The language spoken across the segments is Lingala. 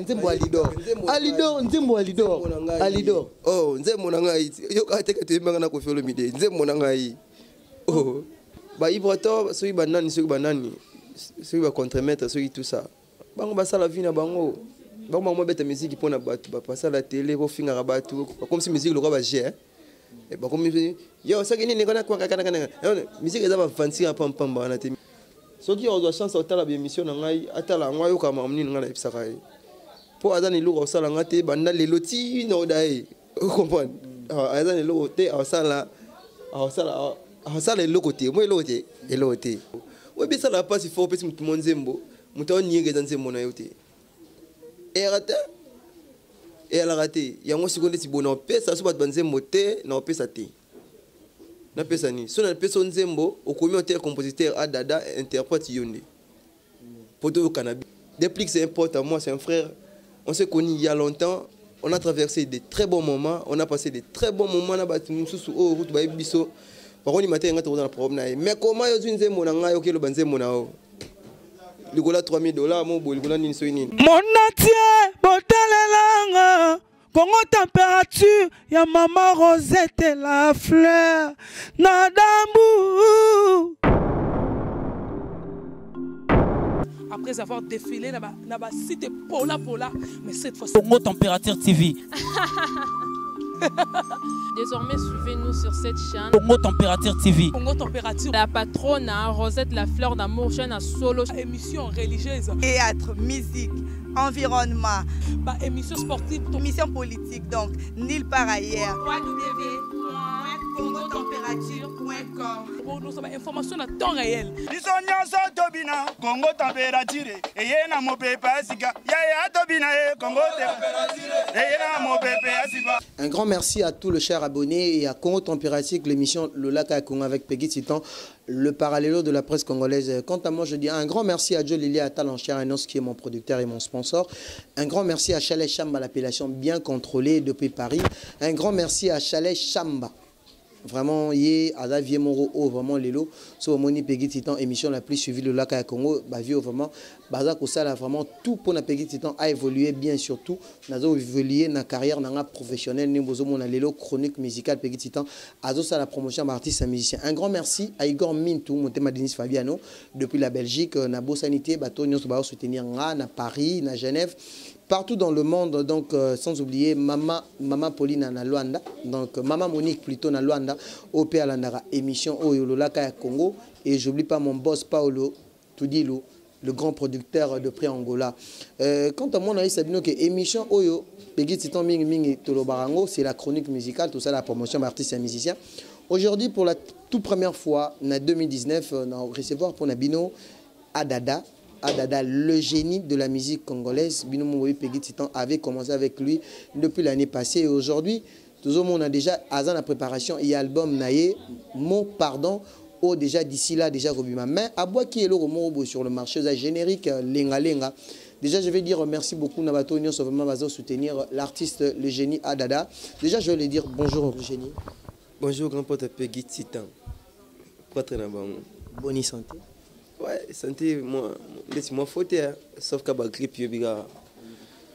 Nzembo Alidor. Alidor, Nzembo Alidor. Alidor. Oh, Nzembo nangai. Yo ka teke te mbanga na Koffi Olomide. Nzembo nangai. Oh. Ba Ibrato, soki banani, soki banani. Soki ba contre-maître, soki tout ça. Bango ba sala vie na bango. Bango mo beta musique pona batu, ba passer la télé, bo finga rabatu, comme si musique le roi ba gé. Et ba comme yo ça gini ngona kwa kana kana. Musique eza ba fancy pa pamba na te. Soki on doit chance otala ba émission na ngai, atala ngwa yo kama mnini ngana ipsaka. Pour Azan et Lou au salon à thé, banda les lotis, no d'ailleurs. Vous comprenez? Azan et Lou au thé, au salon, et l'autre, moi l'autre, et l'autre. Oui, bien ça la passe, il faut que tout le monde zembo, mouton n'y est dans ces monaïotés. Et raté, et elle a raté. Il y a un second si bon, on peut ça, soit dans zembo thé, non, peut ça thé. N'a pas ça ni. Si on a personne zembo, au communautaire compositeur Adada interprète Yonde. Pour tout le cannabis. Depuis que c'est un pote à moi, c'est un frère. On s'est connus il y a longtemps, on a traversé de très bons moments, on a passé de très bons moments là-bas, on route biso. Par contre, il m'a dit que on a un problème. Mais comment ils ont dit mon anga ok le banze mon ao. Le gola $3000, mon bol, le gola ni soini. Mon natie, botalelanga. Congo température, ya maman Rosette la fleur. Nadambu. Après avoir défilé là-bas, cité Pola, mais cette fois-ci. Congo Température TV. Désormais, suivez-nous sur cette chaîne. Congo Température TV. Congo Température. La patronne, Rosette la fleur d'amour, chaîne à solo. Émission religieuse. Théâtre, musique, environnement. Bah, émission sportive. Émission politique, donc, nulle part ailleurs. www.congotempérature.com. Nous avons information à temps réel. Congo Température. Et y a mon pépé Asika. Yaya Tobina Congo Température. Un grand merci à tous les chers abonnés et à Congo Température, l'émission Le Lac à Congo avec Peggy Titan, le parallélo de la presse congolaise. Quant à moi, je dis un grand merci à Joe Lilia Talancher Enos qui est mon producteur et mon sponsor. Un grand merci à Chalet Chamba, l'appellation bien contrôlée depuis Paris. Un grand merci à Chalet Chamba. Vraiment, hier, à la vie Moro, vraiment, Lélo, sur Moni Peggy Titan, émission la plus suivie, le Lac à Congo, vraiment, Baza Kosala, vraiment, tout pour Peggy Titan a évolué bien, surtout, nous avons évolué dans la carrière professionnelle, nous avons Lélo, chronique musicale Peggy Titan, à la promotion d'artistes et musiciens. Un grand merci à Igor Mintou, mon thème Denis Fabiano, depuis la Belgique, Nabo Sanité, Bateau, nous avons soutenir à Paris, à Genève. Partout dans le monde, donc sans oublier Maman Pauline na Luanda, donc Maman Monique plutôt na Luanda, OP Alandara, émission Oyo Laka Congo, et j'oublie pas mon boss Paolo Tudilo, le grand producteur de prix Angola. Quant à moi, on a dit que émission Oyo, Peggy Titan Ming Ming Tolobarango, c'est la chronique musicale, tout ça, la promotion d'artistes et musiciens. Aujourd'hui, pour la toute première fois, en 2019, on a recevoir pour Nabino Adada. Adada, le génie de la musique congolaise, Bino Moui Peggy Titan avait commencé avec lui depuis l'année passée. Et aujourd'hui, tout le monde a déjà Azan la préparation et album Naye, Mon Pardon, ou déjà d'ici là, déjà Robima. Mais à bois qui est le romo sur le marché, c'est générique, Lenga Lenga. Déjà, je vais dire merci beaucoup Nabato Union Sauvement va soutenir l'artiste, le génie Adada. Déjà, je vais lui dire bonjour, génie. Bonjour, grand pote Peggy Titan. Bonne santé. Ouais, santé, moi faute, sauf qu'à la grippe,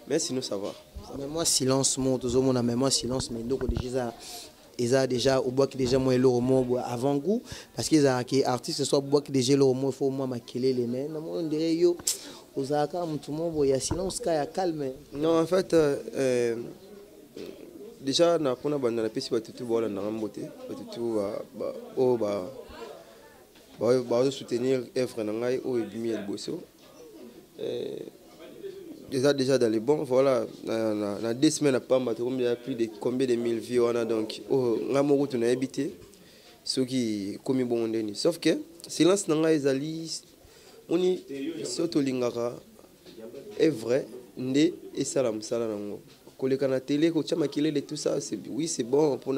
mais sinon ça va. Mais moi, silence, mais moi, silence, mais donc déjà, au bois qui déjà moi le romo avant goût, parce qu'ils ont des artistes, soit bois qui déjà le romo, il faut moi maquiller les mains. On dirait yo, aux accords, tout le monde, il y a silence, il y a calme. Non, en fait, déjà, on a la piste, tout voilà, on a beauté, tout bah soutenir Efra Nangai ou Bimiel Bosso. Déjà dans les bons, voilà, dans 2 semaines à Pamba, il y a plus de combien de mille vies, donc, on a habité, ceux qui commis bon sauf que, silence Nangai Zali, on y surtout Lingara, est vrai, né et salam salango. Quand on a télé, quand on a maquillé tout ça, oui, c'est bon pour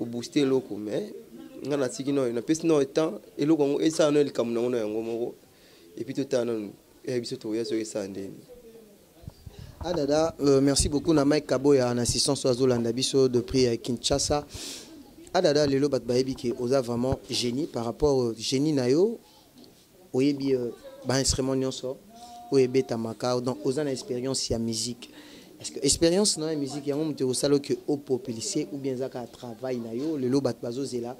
booster le loco, mais on a dit non, il n'a pas de temps, et le Congo, et ça, on a le Cameroun, et puis tout le temps, on a vu tout ça. Adada, merci beaucoup à Mike Kaboya en assistance aux Olandabiso de prix Kinshasa. Adada, Lelo Batbaebi qui est vraiment génie par rapport au génie Nayo, au instrument Nyonso, ou ebeta makao donc aux an expérience ya musique. Est-ce que expérience dans la musique yango mutu osalo que au populicier ou bien zaka travail na yo le lo bat bazo zela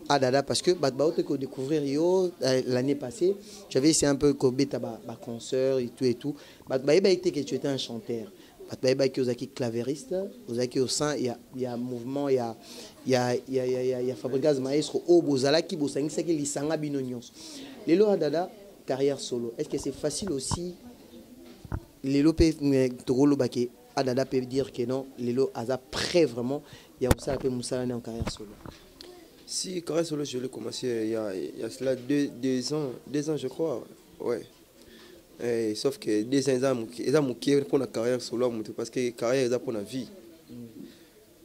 adada parce que bat ba ko découvrir yo l'année passée j'avais essayé un peu ko beta ba concert et tout bat ba été que tu étais un chanteur bat ba que ozaki clavieriste ozaki au sein il y a mouvement il y a Fabregas maestro au bozala ki bosangisa ki lisanga bino nyonso lelo adada carrière solo est-ce que c'est facile aussi lelo pe togolo bake Adada peut dire que non, Lelo a prêt vraiment. Il y a aussi un peu Moussalane en carrière solo. Si, carrière solo, je l'ai commencé il y a cela 2 ans, je crois. Ouais. Et, sauf que 2 ans, ils ont pour la carrière solo parce que la carrière est pour la vie.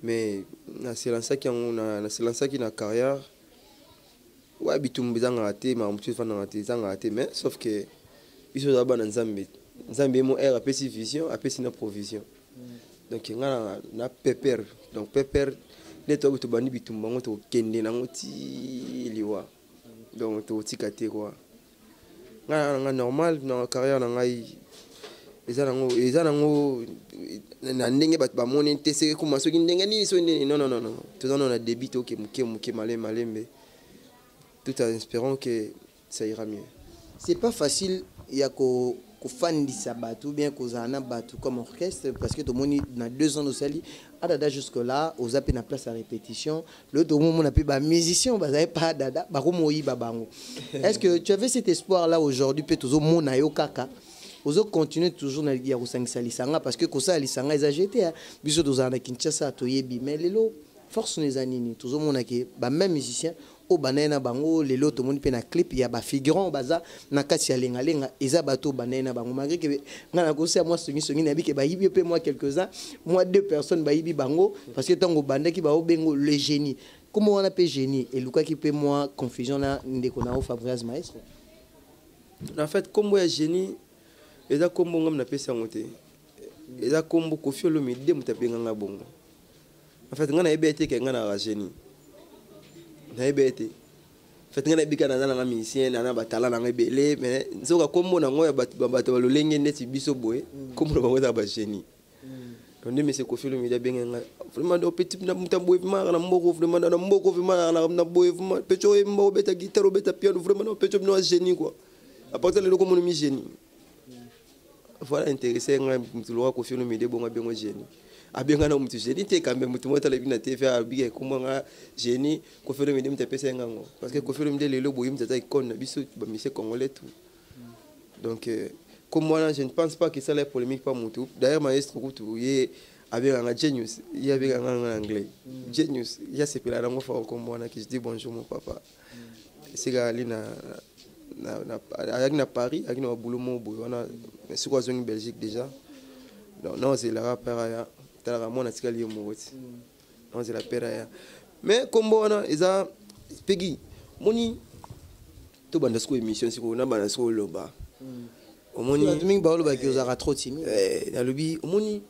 Mais c'est lancé qui a la carrière. Ouais, bitum bizang raté, mais on peut faire raté, mais sauf que ils sont d'abord dans Zambie. Zambie mon air après vision, après c'est une provision. Donc il y a na pepper. Donc pepper les toi tu bani bitum bango to kende na ngoti liwa. Donc to tikate quoi. Nga normal dans carrière na ngai. Eza nango na ndenge bat ba moni tese ko maso ndenge ni so non. Tout on a débité OK muke malembe. Tout en espérant que ça ira mieux. C'est pas facile il y a ko fan di sabatu ou bien kozana batu comme orchestre parce que tout le monde dans 2 ans de sali adada jusque là aux appels na place à répétition le tout le monde n'a plus ba musicien ba pas dada ba komoyi ba bango. Est-ce que tu avais cet espoir là aujourd'hui peut toujours mona yo kaka ozo continuer toujours na ya kosangisa lisanga parce que kosa lisanga ezagete biso tozana Kinshasa toyebi mais lelo force les anini toujours mona ke ba même musicien o banana bango lelo to moni pe na clip ya ba figurant baza na kati ya lenga eza bato banana bango malgré que ngana ko moi songi na bi ke ba yibi pe moi quelques-uns moi 2 personnes ba yibi bango parce que tango bandaki ba obengo le génie comment on appelle génie et luka ki pe moi confusion na ndeko na o Fabregas maestro en fait comme ya génie eza kombo ngam na pesa ngote eza kombo Koffi Olomide mutapenga nga bongo en fait ngana ebete ke ngana ra génie na ebete fait ngana bika na na musicien na batala na ngebele mais nzoka kombo na ngoya bato balolenge neti biso boye kombo na bango za ba génie donc mais c'est Koffi Olomide benga nga vraiment do petit na mutambo vraiment na mboko vraiment na mboko vraiment na boye vraiment pecho mbo beta guitare beta piano vraiment no pecho no génie quoi à partir de le comme mi génie voilà intéressé nga mutulwa Koffi Olomide bonga bengo génie abenga na mutu génie te kambe mutu mota la bina TV abige kombo nga génie Koffi Olomide mutapesa ngango parce que Koffi Olomide lelo boyim tata icône biso ba monsieur congolais tout donc comme moi je ne pense pas que ça la polémique pas mutu d'ailleurs maestro kutu ye abenga nga genius ye abenga nga en anglais genius ya sepela na ngo fa kombo na ki je dis bonjour mon papa c'est gali na Paris avec na boulot mo boy on a c'est quoi zone Belgique déjà non c'est la rappeur tala mona tikali moti non c'est la pera mais comme on eza pegi moni to banda sko émission siko na banda sko loba omoni domingue baolo ba ki ozara trop timide na lobi omoni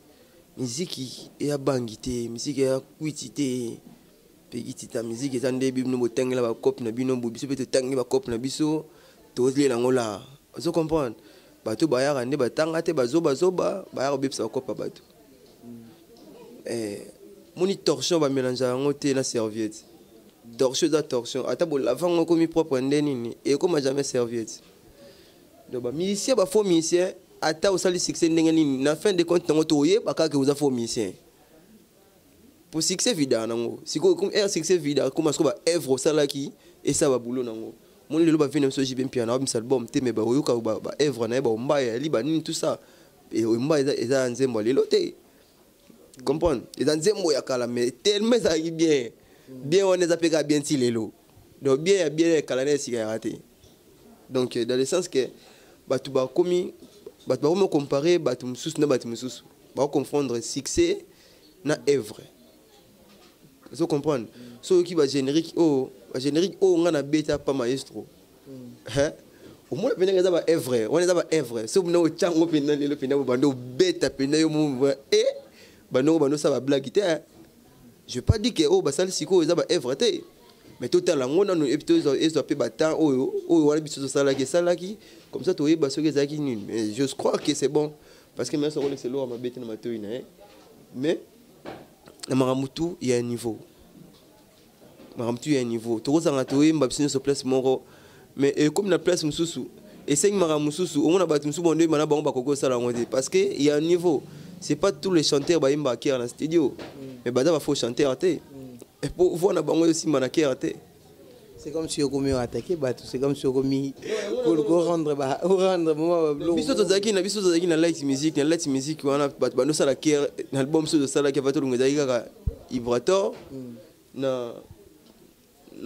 musique ya bangité musique ya kuitité pegi tita musique eza ndebi no botangela ba cop na bino biso pe to tangi ba cop na biso to ozlela ngola ozo comprendre bato bayaka nde batanga te bazoba bayaka bepsa cop ba bato moni torsion ba mélange yango te na serviette torsion ata bo lavango komi propre ndeni et comme jamais serviette donc ba musicien ba faux musicien ata osali succès ndenge nini na fin de compte tango toye bakaka uza faux musicien pour succès vida nango siko comme succès vida comme asko ba œuvre salaki et ça ba boulot nango moni lelo ba vina so jibem piano ba album te mais ba yoka ba œuvre na ba mbaya liba nini tout ça et mbaya eza nzembo lelo te comprendre les nzembo ya kala mais tellement ça bien on les appelle bien ti lelo donc bien kala na sika raté donc dans le sens que batu ba komi batu ba comparer batu mususu na batu mususu ba confondre succès na œuvre vous comprenez so qui va générique ngana beta pas maestro hein au moins pena za ba œuvre on za ba œuvre so na o chango pena lelo pena bando beta pena yo mu et bano ça va blague. Je pas dit que oh basal siko eza ba œuvre té mais total on a et puis ils ont pas temps on a biso salaki comme ça tu es baso ezaki nul mais je crois que c'est bon parce que même ça c'est lourd ma bête na matoina mais na maramutu il y a un niveau maramutu il y a un niveau to rozanga to yemba biso sur place moro mais comme na place mususu et 5 maramususu on a battu mususu bonde mana bango bakoko sala ngode parce que il y a un niveau c'est pas tous les chanteurs ba yemba qui dans le studio mais bada ba faut chanter até et pour voir na bango aussi manaké até c'est comme si on commis attaquer c'est comme si on commis pour rendre moi biso tozaki na light music wana ba no sala qui album so de sala qui va to ngezaki kaka vibrator na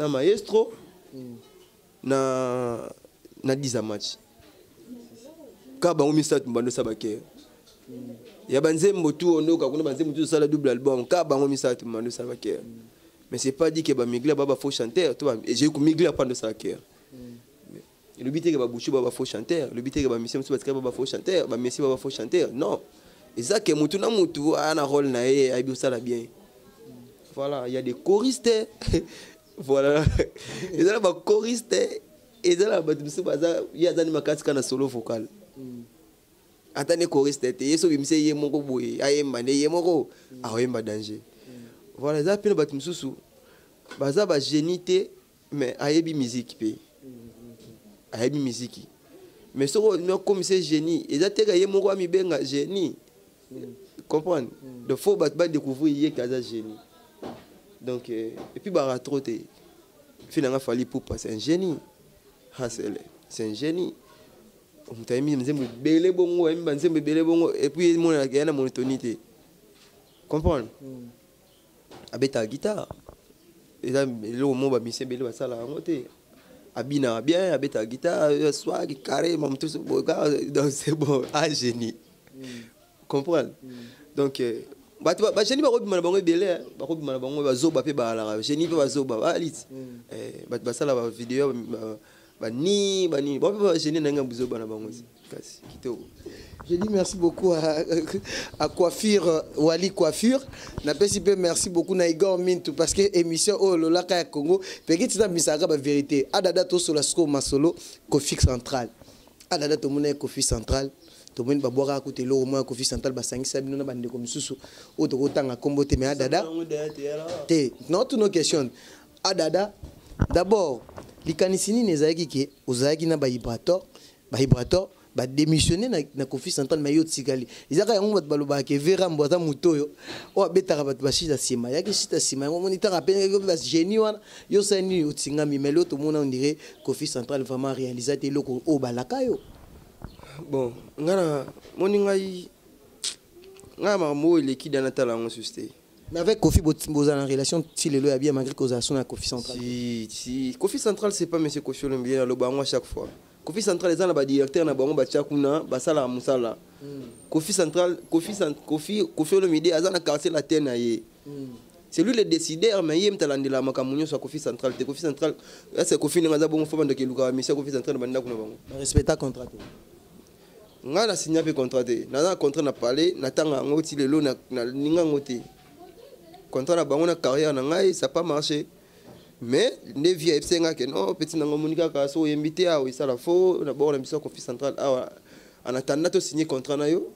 maestro na 10 match ka bango misatu bando sabake ya banzembo tu onoka kuna banzembo tu sala double album ka bango misatu bando sabake mais c'est pas dit que ba migler baba faux chanteur toi j'ai ku migler pas de ça que le but est que ba bouchu baba faux chanteur le but est que ba monsieur baba faux chanteur ba monsieur baba faux chanteur non et ça que mutu na mutu ana rôle na e aibi sala bien voilà il y a des choristes voilà et là ba choristes et là ba musu baza ya zani makati kana solo vocal atane choriste te yeso bimse ye moko boye ayemba ne ye moko ayemba danger. Voilà, ça peine bat mususu. Baza ba génité mais ayebi musique pe. Ayebi musique. Mais so comme c'est génie, et ça te gaye moko ami benga génie. Comprendre? De faut ba découvrir yé kaza génie. Donc et puis ba trotter. Finalement fali pour passer un génie. C'est un génie. On t'a mis nzembe belé bongo, nzembe belé bongo et puis mon na na monotonité. Comprendre? Abeta guitare et là le moment ba mise bele basala ngote abina bien abeta guitare swag carré même tout donc c'est bon génie comprendre donc ba génie ba robi mana bango bele ba robi mana bango ba zoba pe ba la génie pe ba zoba ba lit ba basala ba vidéo ba ni ba génie na ngam zoba na bango kasi kitoko. Je dis merci beaucoup à Coiffure, Wali Coiffure. Merci beaucoup à Igor Mintou parce que l'émission Oh Lola Kaya Congo, petit à misaga la vérité. Adada to sur la sco masolo, Kofi central. Adada to mona Kofi central. To mona ba boire à côté l'eau au moins Kofi central ba 5 sabino na bande comme susu. O to tanga combo te mais Adada. Te, non toutes nos questions. Adada d'abord, likanisini nezaki ke ozaki na ba vibrator, ba démissionner na Kofi central mais yo tsikali izaka yango bat baloba ke vera mbwaza mutoyo o betaka bat bashita sima yaki shita sima yango moniteur appelle ko ba génie wana yo sani utsinga mimelo to mona on dirait Kofi central vraiment réaliser te loko o balaka yo bon ngana moni ngai ngama mo leki dana tala ngo susté mais avec Kofi boza en relation si le lo ya bien malgré cause na Kofi central si Kofi central c'est pas monsieur Kofi le bien lo bango chaque fois Kofi central les gens ba directeur na bango ba tchakuna ba sala musala Kofi central Kofi le midi azana quartier la terre na ye c'est lui le décideur mais yem talandela makamunyo sur Kofi central te Kofi central c'est Kofi ngaza bongo fo bande ke luka monsieur Kofi central banda kuna bango respecta contrat nga na signé pe contrat te na contrat na parler na tanga ngoti lelo na ninga ngoti contrat na bango na carrière na ngai ça pas marché. Mais ne vient pas que non petit nango monika ka so invité à ça la faux d'abord la mission Kofi central en attendant de signer contrat na yo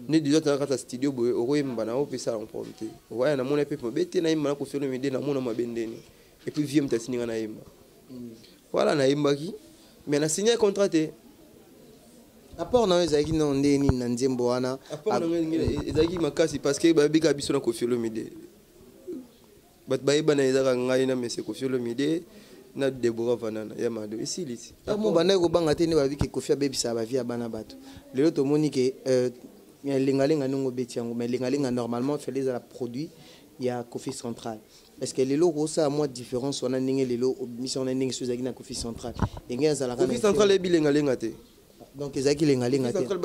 ne déjà dans la studio boy o yemba na o pesa en prompté ouais na mon épée bête na yemba ko faire le midi na mon ma bendeni et puis vient me signer na yemba voilà na yemba qui mais na signer contrat te apport na ezaki na ndeni na nzembo wana apport na ezaki makasi parce que ba bika biso na ko faire le midi bat bayiba na ezaka ngai na monsieur Kofi le midi na Deborah Vanana ya mado ici liti mo bana ko banga te ne ba biki Kofi abebisa ba via bana bato lelo to moni ke lingalinga nongo beti yango mais lingalinga normalement fait les produits il y a Kofi central est-ce que lelo ko ça moi différence on a ndenge lelo mission na ndenge sozaki na Kofi central engé za la Kofi central e bilingalinga te donc ezaki lingalinga te Kofi central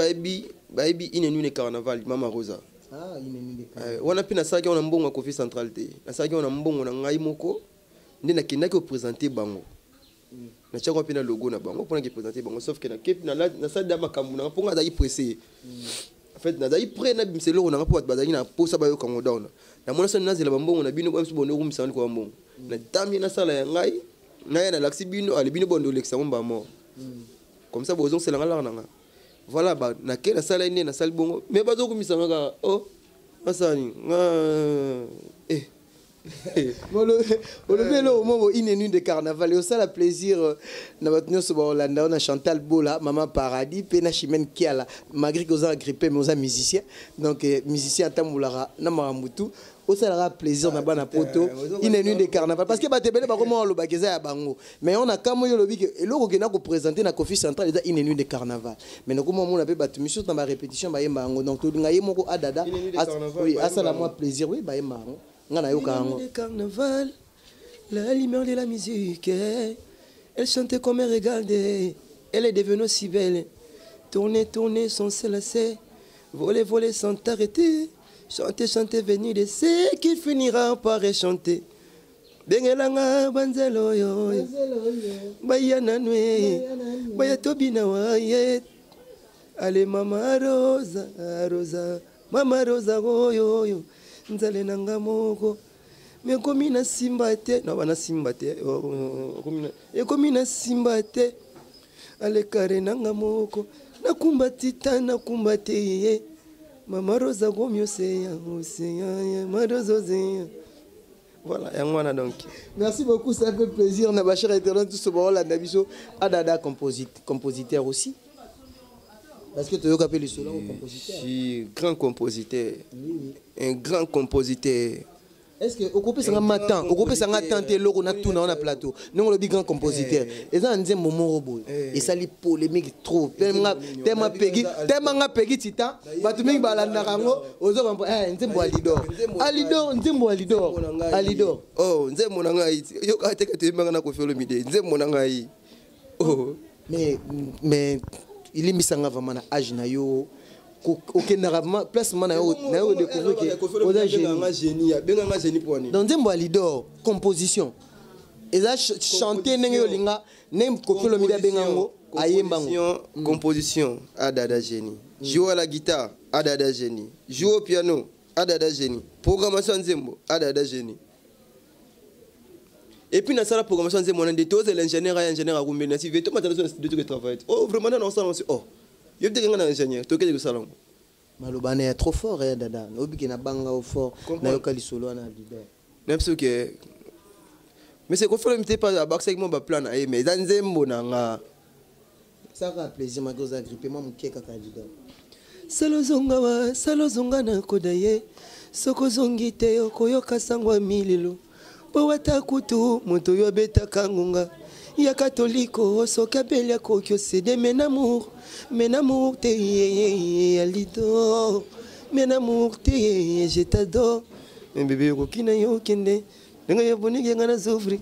bayibi ine carnaval mama Rosa ah ine wana pina saki on mbongo Kofi central te na saki on mbongo na ngai moko ndina kinaki ko présenter bango na chako pina logo na bango pona ki présenter bango sauf que na kep na sada makambu na ponga dai pressé en fait na dai pré na bimselo na rapport bazaki na posa ba yo kango down na mona sonna zela mbongo na bino ba msibone ko msani ko mbongo na tambi na sala ya ngai na laxi bino ali bino bondo lexa ngomba mo comme ça bozon c'est la nga voilà ba na ke na sala ine na sali bongo mais bazo kumisa nga oh asani le moment où il est de carnaval et ça la plaisir na batno so ba Hollanda on a Chantal Bola maman paradis pena chimène kiala malgré que on grippé mais on a musicien donc musicien tamulara na maramutu au ça la plaisir na bana poto il est de carnaval parce que ba tebele ba comment lo bakeza ya bango mais on a comme yo lobi que eloko ke na ko présenter na Kofi Central eza il est de carnaval mais no comment on a pe ba mission dans ma répétition ba yemba ngo donc to ngaye moko adada oui ça la moi plaisir oui ba yemba ngo le carnaval, la lumière de la musique, elle chantait comme elle regardait, elle est devenue si belle, tourner, tourner sans se lasser, voler, voler sans t'arrêter, chanter, chanter, venir de ce qui finira par chanter. Bengelanga banzelo yo, bayana nwe, bayatobina waye, allez mama Rosa, Rosa, mama Rosa yo yo. Nzale nanga moko me komina simbate no bana simbate komina simbate ale kare nanga moko na kumbati mama Rosa gomyo se ya marozo ze voilà yangwana donc merci beaucoup ça fait plaisir na bachar internet tout ce bon la nabiso adada compositeur aussi. Parce que tu as appelé le solo compositeur. Je suis grand compositeur. Oui. Un grand compositeur. Est-ce que au couper ça matin, au couper ça tenté loko na tout na plateau. Nous le grand compositeur. Et ça on dit moment robot. Et ça les polémique trop. Tellement pegi tita, ba tu mingi balanda rango, ozo ba nzembo alidor. Oh, nzembo na ngai. Yo ka teke te manga na ko felo mide. Nzembo na ngai. Oh. Mais il est mis en avant à âge na yo aucun vraiment place mana yo na yo découvrir que on a génie dans Nzembo alidor composition et là chanter nenge yo linga nem ko felo mi da bengango ayembango composition adada génie jouer à la guitare adada génie jouer au piano adada génie programmation Nzembo adada génie. Et puis dans la programmation c'est mon indétos et l'ingénieur à Rumbena si veut tout maintenant de tout travail. Oh vraiment non ça oh. Il y a des gens ingénieur, toi qu'est-ce que ça là? Malobane est trop fort dada. Obi na banga au fort na yokali solo na leader. N'importe que mais c'est qu'on fait le pas à back segment ba plan mais dans Nzembo nanga. Ça fait plaisir ma goza grippé moi mon keka ka leader. Salozonga na kodaye sokozongi te okoyoka sangwa mililo. Powata kutu moto yo beta kangunga ya katoliko sokabeli akokyo cede menamour te alido menamour te je t'adore mais bébé kokina yo kende nga ya bonige ngana zofri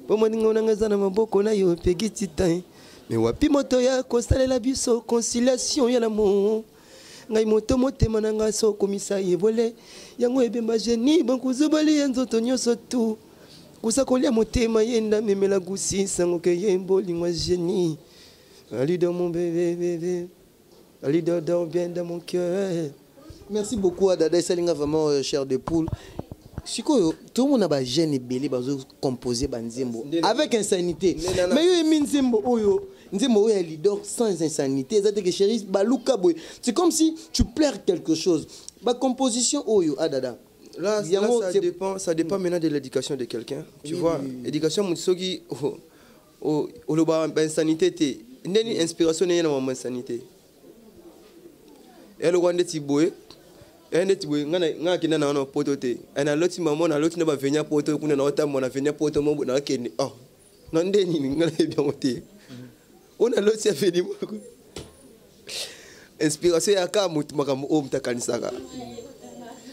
pomo ngona ngazana maboko na yo pegiti tai mais wapi moto ya kosalela biso conciliation ya l'amour ngai moto motema na nga so komisa yebole yango ebemba geni bankuzobali nzoto nyoso tu kusakolia motema yenda memela gusisa ngoke yembo lingwa génie ali dans mon bébé ali dort bien dans mon cœur. Merci beaucoup Adada Salinga vraiment cher de poule. Siko tout le monde a ba jeune belé bazo composer banzembo avec insanité mais yo emi nzembo oyo leader sans insanité ça que chérie baluka boy c'est comme si tu perds quelque chose ba composition oyo Adada. Là, ça dépend maintenant de l'éducation de quelqu'un. Tu vois, l'éducation, Moutsogi, insanité, une inspiration, n'est pas une insanité. Et le roi de Tiboué, un Tiboué, n'a qui n'a pas pototé. Un autre maman, un autre n'a pas venu poto, qu'on a notamment mon avenir poto, mon bon, oh, non, n'a bien ôté. On a l'autre qui a fait des mots. Inspiration, il y a qu'à Moutmakam, Om Takanisaka.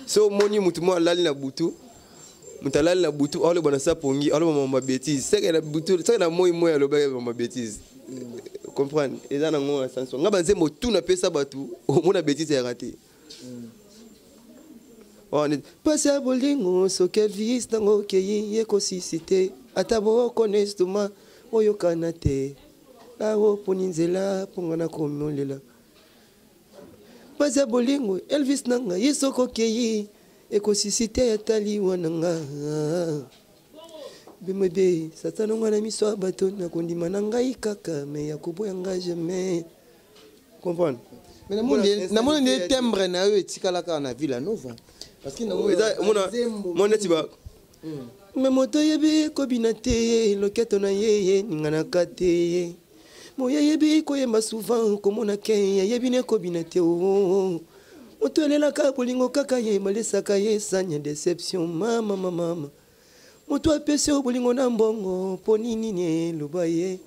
So moni mutumo lali na butu mutalali na butu alo bana sapongi alo mama bêtise c'est que la butu c'est na moi alo ba mama bêtise comprendre et ça na ngo sanso ngaba nzembo tout na pesa batu o mona bêtise ya raté on est passé à bolingo so que vis tango ke yekosisité atabo konestuma oyo kanate awo poninzela pongana komolela. Paza bolingo Elvis nanga yesoko keyi ekosisite ya tali wananga bemebe satana ngwana miso ya bato nakondima na ngai kaka me ya koboya ngai jamais comprendre mais namoni nde timbre na yo etikalaka na Villanova parce que mon neti ba me moto yebi kobina te loketo na ye ninganaka te moya yebi koyemba souvent komona ke yebi ne kobina te o moto elelaka bolingo kaka ye malesaka ye sanya déception mama moto apesi o bolingo na mbongo po nini ne loba ye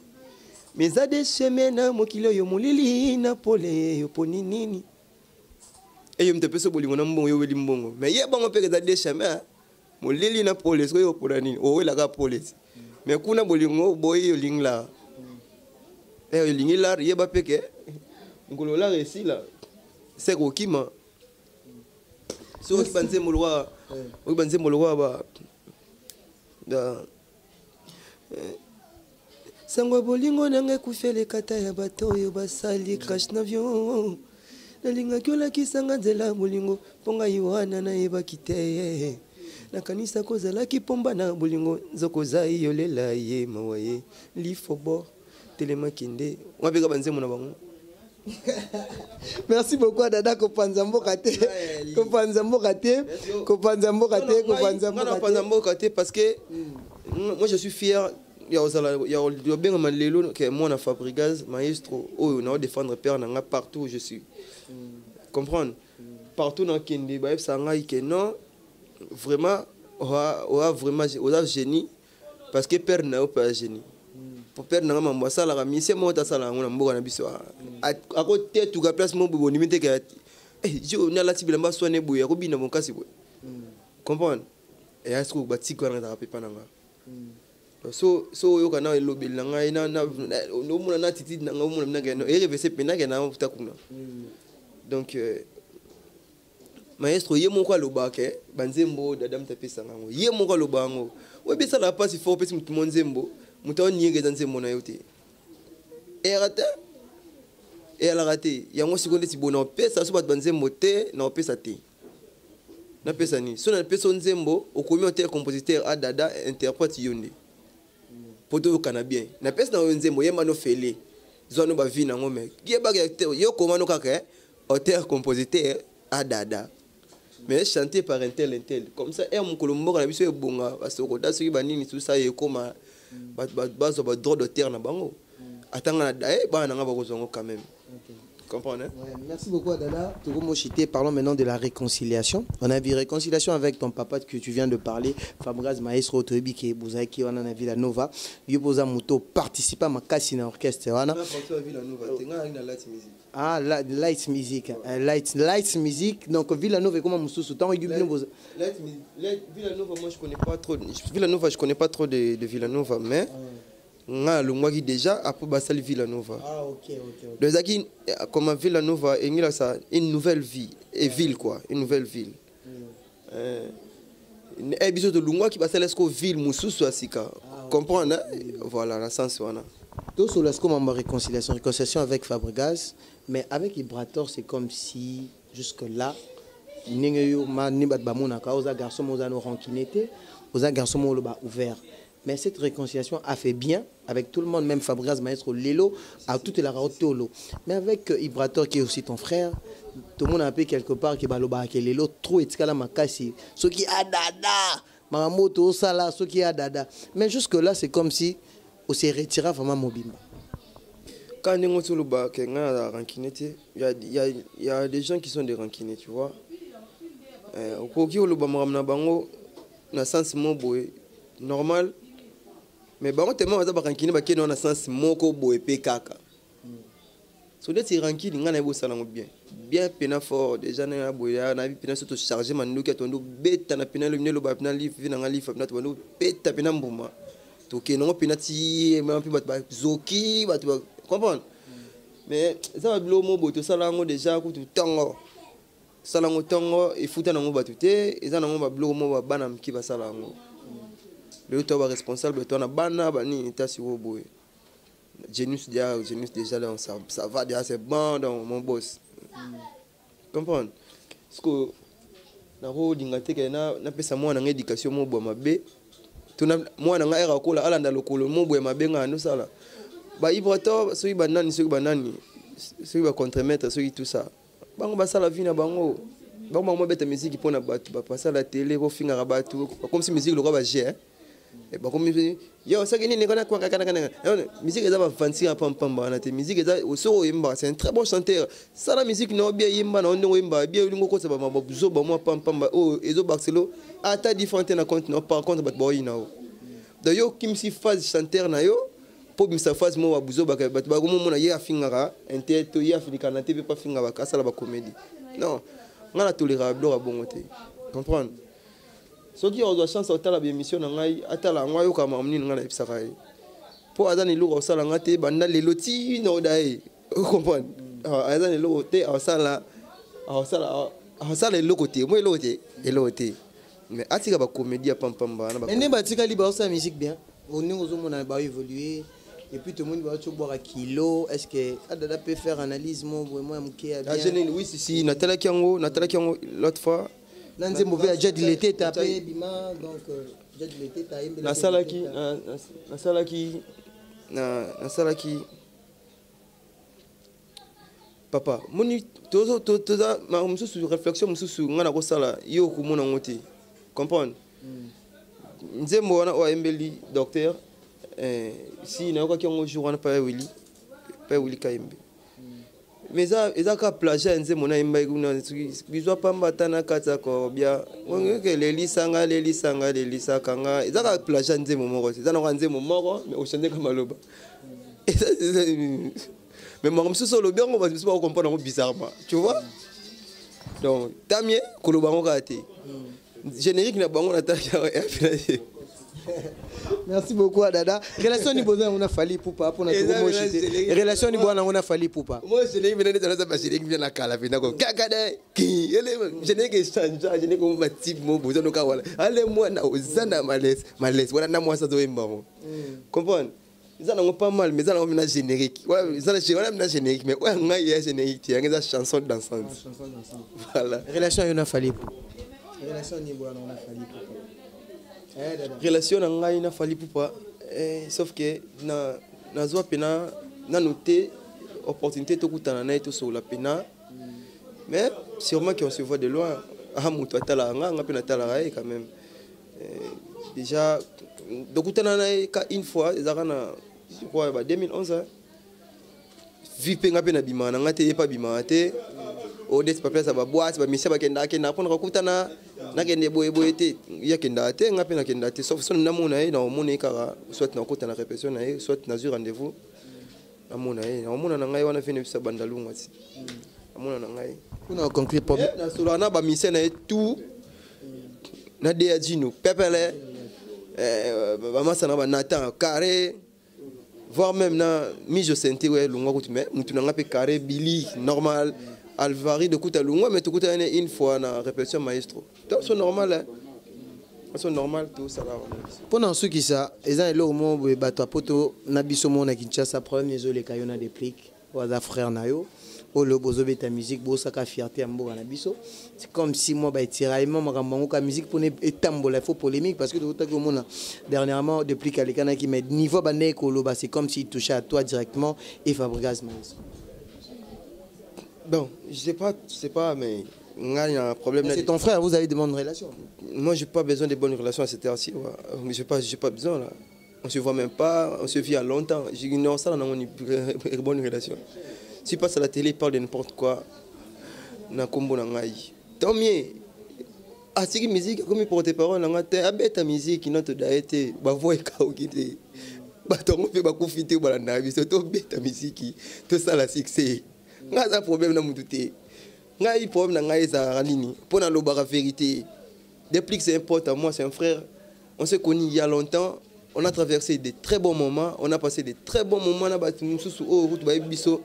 meza de chemin na mokili oyo molili na pole yo po nini eyo mtepesi o bolingo na mbongo yo weli mbongo mais ye bango pe eza de chemin molili na pole so yo pona nini o welaka pole mais kuna bolingo boye yo lingla yo lingila ye ba peke ngolo la resila c'est kokima so ki banze molwa o banze molwa ba da sango bolingo nange kufele kata ya bato oyo basali crash n'avion nalinga kyola kisanga nzela bolingo ponga yohana na yebaki te nakanisa kozalaki pomba na bolingo nzokoza yolela ye mawa ye lifobo telema kinde wabeka banzemo na bango. Merci beaucoup à Dada Kopanzambo Kate. Kopanzambo Kate. Kopanzambo Kate. Kopanzambo Kate parce que moi je suis fier. Il y a bien malelo que moi na Fabrigaz maestro oh on a défendre père nanga partout où je suis. Comprendre partout dans Kende ba sanga que non vraiment on a vraiment on a génie parce que père n'a pas génie. Pour père nanga mambo sala ka mission mo ta sala ngona mboka na biso a côté tout ka place mo bo limite que je na la tibila mba soné boya ko bina bon kasi boy. Comprendre et est-ce que ba tiko na rapper pananga. So yo kana lobel na ngai na no mona na titi na ngomona na ngeno e reverser pena ke na mfuta kuna. Donc maestro ye mon kwa lobake banzembo dadam tapesa ngango ye mon kwa lobango we bisa la passe fort pesi mutu monzembo mutu onyenge nzembo na yote erata et la raté yango sikonde ti bona pesa so bat banzembo te na pesa te na pesa ni so na pesa nzembo okomi auteur compositeur adada interprète yonde poto yo kana bien na pesa na nzembo yema no fele zone ba vie na ngome ye ba yo komano kaka auteur compositeur adada mais chanté par un tel comme ça et mon colombo na biso ebonga parce que da soki banini tout ça e koma bazo ba droit d'auteur na bango atanga na ba na nga ba kozongo quand même. Comprenez? Ouais, merci beaucoup Adala. Parlons maintenant de la réconciliation. On a vu réconciliation avec ton papa que tu viens de parler, Fabrigaz Maestro Toebi qui est Bouzaki, on a Villanova. Il posa moto participer à ma cassine orchestre. Ah, light music. Light music. Donc Villanova comment moussou temps Villanova moi je connais pas trop. Villanova je connais pas trop de Villanova mais nga longwa qui déjà après basali Villanova. Ah OK. Donc zaki comme Villanova et il ça une nouvelle vie et ville quoi, une nouvelle ville. Et biso de longwa qui basali esco ville mususu asika. Comprendre voilà la sens wana. Tout sur l'esco ma réconciliation avec Fabrigaz mais avec Ibrator c'est comme si jusque là ningeyo ma nibat bamona ka oza garçon moza no rankinete, oza garçon mo lo ba ouvert. Mais cette réconciliation a fait bien avec tout le monde, même Fabrigaz Maestro Lelo, à toute la Raotolo. Mais avec Ibrator qui est aussi ton frère, tout le monde a appelé quelque part que Baloba que Lelo trop etikala makasi. Ce qui a dada, Mamamoto Sala, ce qui a dada. Mais jusque là c'est comme si on s'est retiré vraiment Mobimba. Quand on est sur le bas, il y a des gens qui sont des rankinés, tu vois. Au cours du bango, na sens boy normal. Mais bon tellement ça rankine ba keno na sens moko boye pe kaka so de ti rankine ngana bo sala bien pena fort déjà na boya na pena surtout charger manu ke tondo beta na pena le minelo ba pena live na live na tondo beta pena mbuma to ke no pena ti même pe ba zoki ba tu comprendre mais ça va blo mo bo to sala ngo déjà ku tout tango sala ngo tango e futa na ngo ba tuté et ça na ngo ba blo mo ba bana mki ba sala ngo le toi responsable toi na bana bani ta si wo boy Genius déjà là ça va déjà c'est bon dans mon boss comprendre parce que na ro dingate ke na pesa moi na éducation mo bo mabe mwana nga era kola alanda lokolo mobwe mabenga no sala ba ibrato soki banani soki ba contre-maître soki tout ça bango basala vie na bango bango beta musique pona batu ba passer la télé ko finga batu comme si musique le roi ba G et ba comme yo ça qui n'est kana musique eza ba fancy pam na te musique eza so yimba c'est un très bon chanteur ça la musique no bien yimba na ndo yimba bien lingo ko sa ba mabuzo ba moi pam oh ezo Barcelo ata différente na compte no par contre ba boy na d'ailleurs kim si phase chanteur na yo pour me sa phase mo babuzo ba ba ko mo na ye afingara interto ye afrika na tv pas finga ba kasala ba comédie non ngana tolérable ba bongote comprendre ce qui a chance à la émission ngai atala ngwa yoka mamni ngana ipsaka po azani luko sala ngate banda le loti no dai comprendre azani luko te asala le côté moi loté mais atika ba comédie pam ba na ba mais ba tika liba sa musique bien on nous on ba évoluer et puis tout le monde va boire à kilo est-ce que Adada peut faire analyse moi vraiment mké bien oui si Nathalie Kiango l'autre fois nanze mauvais jet de l'été tapé bima donc jet de l'été ta na salaki papa moni toza ma mususu réflexion mususu ngana ko sala yo ko mona ngoti comprendre nzembo wana o embeli docteur si na ko kyongo jour wana pa Willy Kaimbe mais eza ka plagiat nzembo na imba kuna bizwa pamba tana kata ko bia ngeke lelisa kanga eza ka plagiat nzembo moko eza na nzembo moko mais o changer ka maloba mais moi je suis le bien on va pas comprendre bizarrement tu vois donc tamie koloba ngo kate générique na bango na takia merci beaucoup Adada relation ni besoin on a fallu pour pas pour na relation ni bwana on a fallu pour pas moi je l'ai venu dans la générique bien la kala vina ko kakade ki ele générique change générique ko matip mo besoin no ka wala ale moi na ozana malaise wala na moi ça doit mbango comprendre ils en ont pas mal mais ils en ont une générique voilà ils en ont une générique mais ouais on a une générique il y a une chanson dansante voilà relation on a fallu pour relation ni bwana on a fallu pour relation na ngai na fali pupa sauf que na zo pena na noté opportunité to kutana na to sur la pena mais sûrement qu'on se voit de loin ah muto atala nga pena tala quand même déjà de kutana na ka une fois ezakana je crois ba 2011 vie penga pena bimana ngate pas bimate au des pas place ba boîte ba misia ba kenda prendre kutana na kende boye te ya kenda te nga pena kenda te sauf son na mona na mona kara soit na kota na répétition na soit na zu rendez-vous na mona na ngai wana fini bisa bandalunga ti na mona na ngai kuna conclure problème na solo na ba misia na tout na de jino pepele ba masa na ba natan carré voire même na mi je sentais ouais lunga ko mais mutu na ngape carré billy normal Alvari de Kouta Lunga, mais tu coûtes une fois na répétition maestro. Donc c'est normal, hein. C'est normal tout ça là. Pendant ceux qui ça, ils ont le moment où bateau poto nabiso mon na Kinshasa problème les les kayona des pliques, ou à frère nayo, ou le bozo beta musique, bozo ka fierté ambo nabiso. C'est comme si moi ba tiraillement makambo ka musique pour ne etambola faux polémique parce que tout que mon dernièrement depuis quelqu'un qui met niveau bané kolo ba c'est comme s'il touchait à toi directement et Fabregas maestro. Bon, je sais pas, mais il y a un problème. C'est ton frère, vous avez de bonnes relations. Moi, j'ai pas besoin de bonnes relations à cette heure-ci. Ouais. J'ai pas besoin là. On se voit même pas, on se vit à longtemps. J'ignore ça, on a une bonne relation. Si passe à la télé, il parle de n'importe quoi. Na kombo na ngai. Tant mieux. Ah, c'est une musique, comme il porte parole, on a ta musique, notre daïté, ba voix est kaokité. Ba ton fait ba confiter ba la navi, c'est ton bête musique, tout ça la succès. Nga za problème na mutu te nga i problème na nga za nini pour na loba la vérité depuis que c'est un pote à moi c'est un frère on s'est connus il y a longtemps on a traversé de très bons moments on a passé de très bons moments na batu mususu o route ba biso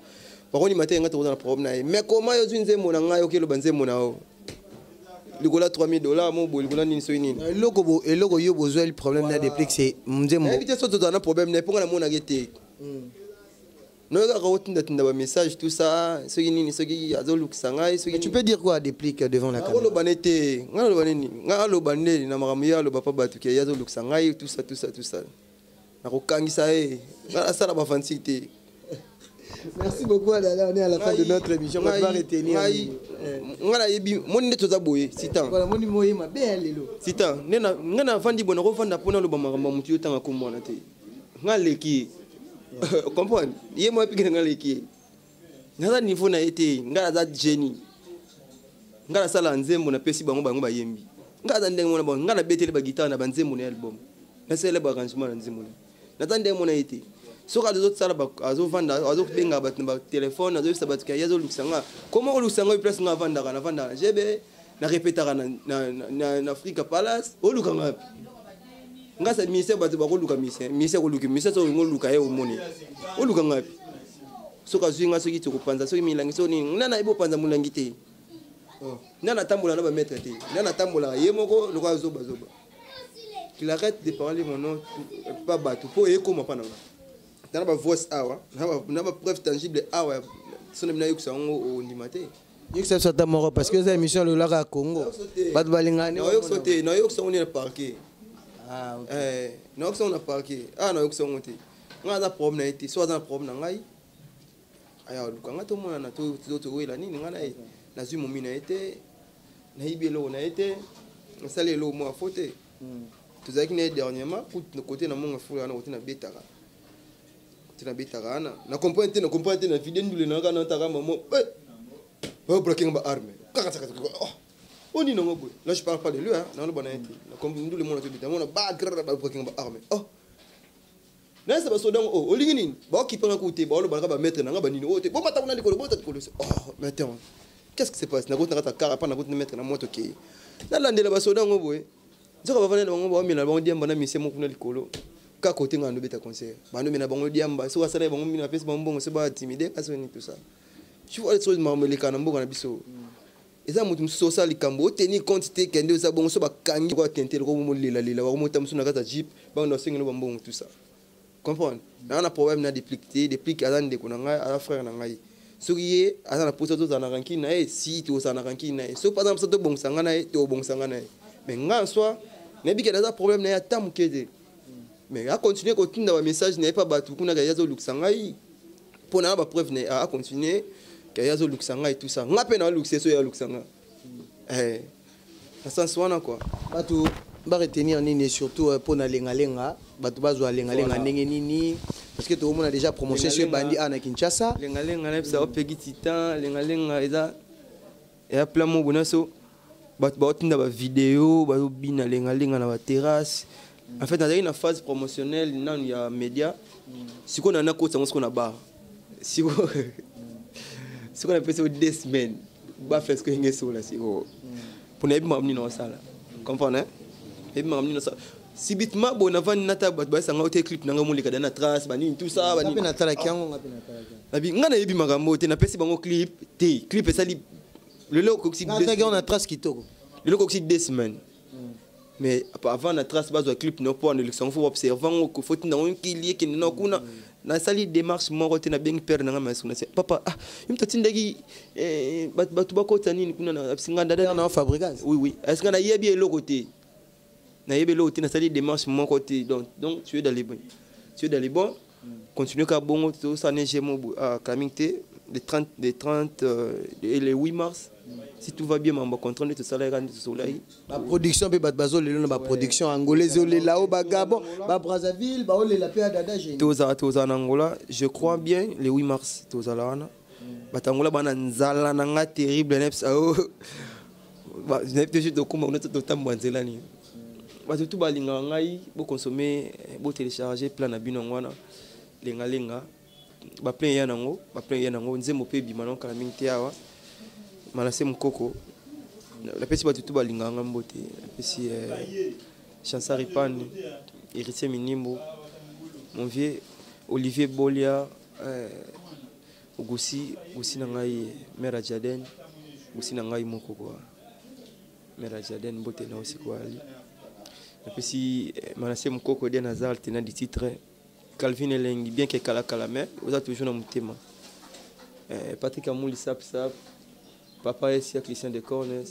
par contre matin nga to na problème na mais comment yo nzembo na nga yo ke lo banzembo na o ligola $3000 mo bo ligola nini so nini logo yo besoin le problème na depuis que c'est nzembo mais vite so to na problème na pour na mona gete message tout ça Tu peux dire quoi des pliques devant la caméra? Merci beaucoup, Adala. On est à la fin de notre émission. On va retenir. Comprendre? Il y a moi qui est ngala niveau na été ngala za génie ngala sala nzembo na pesi bango bango bayembi ngala ndenge mona bango ngala betele ba guitare na banzembo na album na sele ba arrangement na nzembo na ndenge mona été soka les autres sala ba azo vanda azo benga ba téléphone azo sabatu ka yazo luxanga comment luxanga place nga vanda jebe na répétera na Africa Palace o lukanga ngasa ministère ba ko luka ministère ko so ngoluka ye omoni o luka ngapi soka zwinga soki to kopanza soki milangi so ni nana ibo panza mulangi te nana tambola na ba maître te nana tambola ye moko loka zoba qu'il arrête de parler mon nom pas bateau pour ekoma pana na ba voice awa na ba preuve tangible awa sona bina yokusa ngo o ndimate yeksa sata moro parce que cette émission le lara Congo bat balingane na yokusa on est parquet. Ah, ok. Non, on a parqué. Ah, non, on a un problème. Il y a un problème. Il y a un problème. Il y a un on dit non, là je parle pas de lui, hein. Non, le bon comme nous le monde on a pas armé. Oh, là ça va se donner. Oh, Olingini, bah qui prend un côté, bah le balga va mettre dans un banini. Oh, bon matin on a les colos, bon t'as colos. Oh, mais attends, qu'est-ce qui se passe? Na route na ta car, pas na route de mettre na moto qui. Là l'ande la baso dans boy. Je va venir dans bon, mais la bon diamba na mise mon kuna les colos. Ka côté ngano beta conseil. Bah nous mais na bon diamba, so ça là bon mina face bon c'est pas timide, parce que tout ça. Tu vois les choses marmelé kana mboka na biso. Eza mutu social likambo tenir compte te kende za bongo so ba kangi ko tentele ko mo lela wa mo tamsu na kata jeep ba ndo singelo ba mbongo tout ça comprendre na na problème na déplique azan de kunanga ala frère na ngai so yé azan na poso to za na ranki na si to za na ranki na so par exemple so to bongo sanga na to bongo sanga na mais nga soi na bi ke da problème na ya tamu kede mais a continuer ko tinda ba message na pas batu kuna ga yazo luksanga pour na ba preuve na a continuer Kayazo luxanga et tout ça. On appelle un luxe so ya luxanga. Na sens wana quoi. Batu ba retenir nini surtout pour na lenga batu bazwa lenga ndenge nini parce que tout le monde a déjà promotionné ce bandi à na Kinshasa. Lenga ça opegi titan lenga eza et a plein mo bonaso batu ba otinda ba vidéo ba bina lenga na ba terrasse. En fait dans une phase promotionnelle nan ya média siko na ko tsango siko na ba. Siko ce qu'on appelle ça 2 semaines ba faire ce que ngé so là siko pour na bima amni na sala comprendre et bima amni na sala si bitma bon avant nata ba sanga hotel clip na ngamuli kada na trace ba ni tout ça ba ni na tala kyango ngapi na tala na bi ngana yebi makambo te na pesi bango clip esali le lo koksi on a trace kitoko le lo koksi 2 semaines mais avant na trace ba zo clip no pour en élection faut observer ko faut na on ki lié ki na kuna na sali démarche moko te na bengi père na ngama suna papa imto tindagi batu bakota nini kuna na singa dada na fabricage oui est-ce que na yebi eloko te na yebi eloko te na sali démarche moko te donc tu es dans les bons continue ka bongo to ça ne jemo à kamingte les 30 et les 8 mars si tout va bien mamba contrôler tout ça là rendre soleil la production be bat bazo lelo na ba production angolaise ole la o ba Gabon ba Brazzaville ba ole la pe dada génie toza na Angola je crois bien le 8 mars toza là na batangola bana nzala na nga terrible neps ba neps juste de comment on est tout temps banzela ni ba tout balinga ngai bo consommer bo télécharger plan na bino ngwana lenga ba plein ya nango nzembo pe bi manon kala mingi awa malase mukoko la pesi ba tout balinga ngambote la pesi Chansari Pan Héritier Minimbo mon vieux Olivier Bolia Goussi na ngai Mera Jaden Goussi na ngai moko quoi Mera Jaden bote na aussi quoi la pesi malase mukoko de Nazal tena di titre Calvin Elengi, bien que Kalakala, mais vous êtes toujours dans mon thème. Patrick Amouli Sap, papa est Christian de Cornes.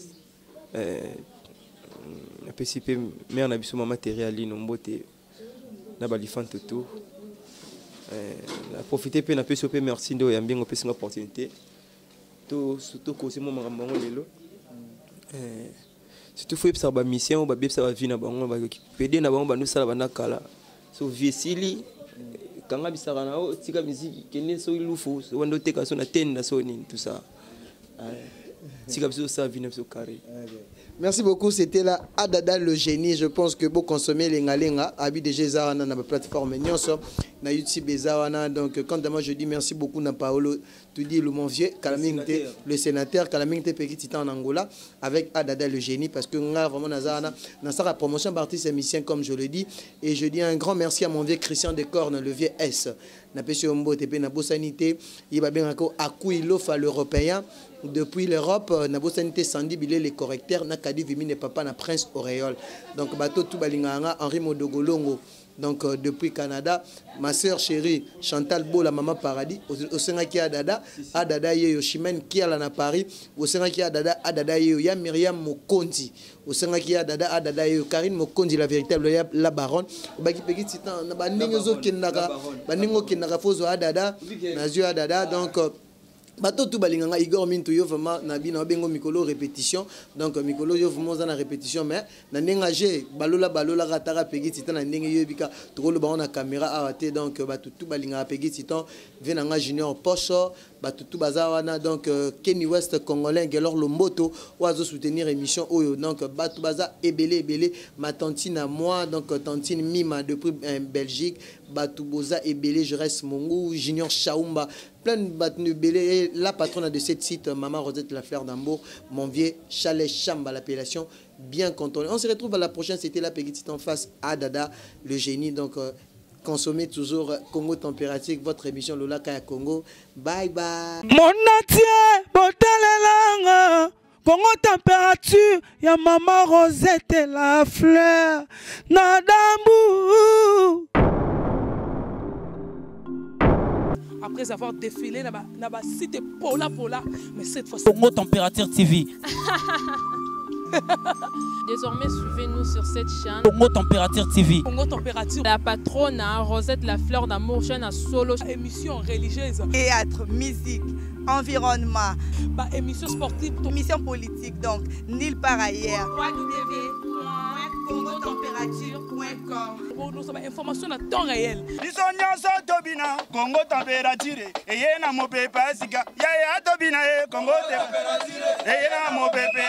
La PCP, mais on a vu sur ma matériel, on a beauté, on a balifant tout. La profiter pour la PCP, merci de bien on peut une opportunité. Tout surtout que c'est mon maman lelo. Surtout faut ça ba mission, ba ça va venir na bango ba pédé na bango ba nous ça ba na kala. So viesili quand on a na o tika musique kene so ilufu so wando teka so na tenda so ni tout ça. Merci beaucoup, c'était là Adada le génie. Je pense que vous consommez les ngalenga, habit de Gézarana dans la plateforme Nyonso, na YouTube Zawana. Donc quand moi je dis merci beaucoup na Paolo, tu dis le mon vieux Kalamingte, le sénateur Kalamingte Petit en Angola avec Adada le génie parce que nga vraiment Nazarana dans sa promotion d'artistes et musiciens comme je le dis et je dis un grand merci à mon vieux Christian de Corne, le vieux S. Na pesi ombo tepe na bosanité, il va bien encore Akuilofa l'européen. Depuis l'Europe, Nabo Sanité Sandy Bilé les correcteurs, Nakadi Vimine Papa na Prince Auréole. Donc bateau tout balinganga Henri Modogolongo. Donc depuis Canada, ma soeur chérie Chantal Bo la maman paradis au Senaki Adada, Adada Yeyo Chimène qui a na Paris, au Senaki Adada, Adada Yeyo ya Myriam Mokonzi, au Senaki Adada, Adada Yeyo Karine Mokonzi la véritable la baronne. Baki Peki Titan na baningo kinaka, baningo kinaka fozo Adada, Nazio Adada donc bato tout balinganga Igor Minto yo vraiment nabi na bengo mikolo répétition donc mikolo yo vraiment za na répétition mais na nengage balola ratara pegi titan na ndenge yo bika to lo ba na caméra awate donc bato tout balinganga pegi titan venanga junior pocho bato tout bazawana donc Kenny West congolais gelor lomboto oazo soutenir émission oyo donc bato baza ebele ma tantine à moi donc tantine Mima depuis Belgique bato boza ebele je reste Mongo junior Chaumba plein de bateaux belé la patronne de cette site Maman Rosette la Fleur d'Ambour mon vieux chalet Chamba l'appellation bien contrôlée. On se retrouve à la prochaine, c'était la Peggy en face à Dada le génie donc consommez toujours Congo Températique votre émission Lola Kaya Congo bye bye mon atier botalelanga Congo Température ya Maman Rosette la Fleur d'Ambour. Après avoir défilé dans la cité Pola, mais cette fois Congo Température TV. Désormais, suivez-nous sur cette chaîne. Congo Température TV. Congo Température. La patronne Rosette la Fleur d'Amour, chaîne à solo. Émission religieuse. Théâtre, musique, environnement. Émission sportive. Émission politique, donc, nulle part ailleurs. www.congotempérature.com. Nous avons information à temps réel. Congo Température. Et y a mon pépé, Congo Température. Et y a mon pépé,